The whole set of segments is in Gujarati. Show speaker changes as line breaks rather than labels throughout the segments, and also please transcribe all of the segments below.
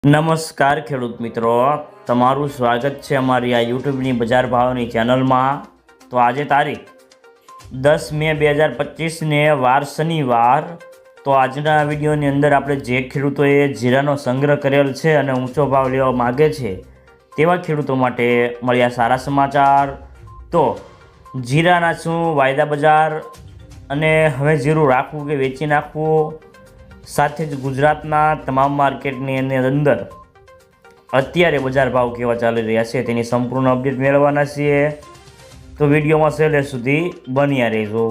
નમસ્કાર ખેડૂત મિત્રો, તમારું સ્વાગત છે અમારી આ યુટ્યુબની બજાર ભાવની ચેનલમાં। તો આજે તારીખ 10 મે 2025ને વાર શનિવાર। તો આજના વિડીયોની અંદર આપણે જે ખેડૂતોએ જીરાનો સંગ્રહ કરેલ છે અને ઊંચો ભાવ લેવા માગે છે તેવા ખેડૂતો માટે મળ્યા સારા સમાચાર। તો જીરાના શું વાયદા બજાર અને હવે જીરું રાખવું કે વેચી નાખવું, સાથે જ ગુજરાતના તમામ માર્કેટની અંદર અત્યારે બજાર ભાવ કેવા ચાલી રહ્યા છે તેની સંપૂર્ણ અપડેટ મેળવવાના છીએ। તો વિડીયોમાં છેલ્લે સુધી બન્યા રહેજો।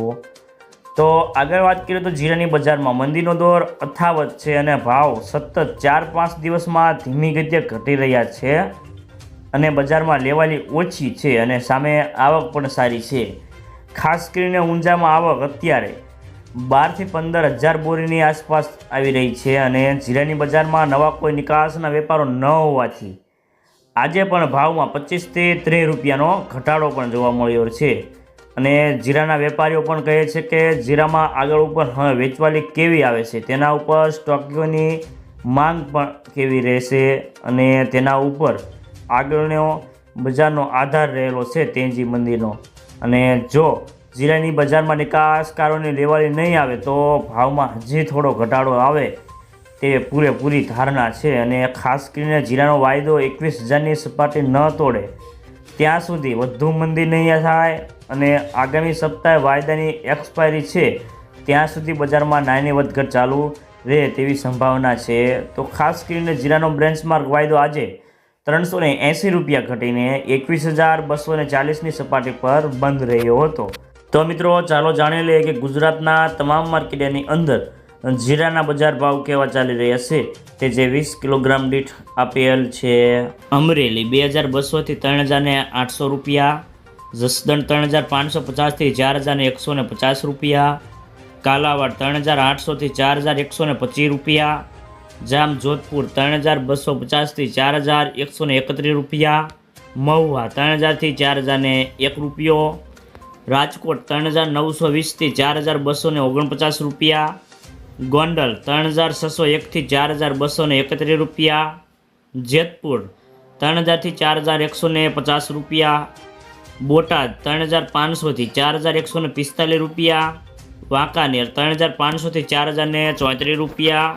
તો આગળ વાત કરીએ તો જીરાની બજારમાં મંદીનો દોર અથાવત છે અને ભાવ સતત 4-5 દિવસમાં ધીમી ગતિએ ઘટી રહ્યા છે અને બજારમાં લેવાલી ઓછી છે અને સામે આવક પણ સારી છે। ખાસ કરીને ઊંઝામાં આવક અત્યારે 12 થી 15 હજાર બોરીની આસપાસ આવી રહી છે અને જીરાની બજારમાં નવા કોઈ નિકાસના વેપારો ન હોવાથી આજે પણ ભાવમાં 25 થી 30 રૂપિયાનો ઘટાડો પણ જોવા મળ્યો છે અને જીરાના વેપારીઓ પણ કહે છે કે જીરામાં આગળ ઉપર હવે વેચવાલી કેવી આવે છે તેના ઉપર સ્ટોકની માંગ પણ કેવી રહેશે અને તેના ઉપર આગળનો બજારનો આધાર રહેલો છે તેજી મંદીનો। અને જો જીરાની બજારમાં નિકાસકારોની લેવાલી નહીં આવે તો ભાવમાં હજી થોડો ઘટાડો આવે તે પૂરેપૂરી ધારણા છે અને ખાસ કરીને જીરાનો વાયદો 21,000ની સપાટી ન તોડે ત્યાં સુધી વધુ મંદી નહીં થાય અને આગામી સપ્તાહે વાયદાની એક્સપાયરી છે ત્યાં સુધી બજારમાં નાની વધઘટ ચાલુ રહે તેવી સંભાવના છે। તો ખાસ કરીને જીરાનો બેન્ચમાર્ક વાયદો આજે 380 રૂપિયા ઘટીને 21,240ની સપાટી પર બંધ રહ્યો હતો। તો મિત્રો ચાલો જાણી લઈએ કે ગુજરાતના તમામ માર્કેટની અંદર જીરાના બજાર ભાવ કેવા ચાલી રહ્યા છે તે જે 20 કિલોગ્રામ દીઠ આપેલ છે। અમરેલી 2,200 થી 3,800 રૂપિયા, જસદણ 3,550 થી 4,150 રૂપિયા, કાલાવાડ 3,800 થી 4,125 રૂપિયા, જામજોધપુર 3,250 થી 4,131 રૂપિયા, મહુવા 3,000 થી 4,001 રૂપિયો, રાજકોટ 3,920 થી 4,249 રૂપિયા, ગોંડલ 3,601 થી 4,231 રૂપિયા, જેતપુર 3,000 થી 4,150 રૂપિયા, બોટાદ 3,500 થી 4,145 રૂપિયા, વાંકાનેર 3,500 થી 4,034 રૂપિયા,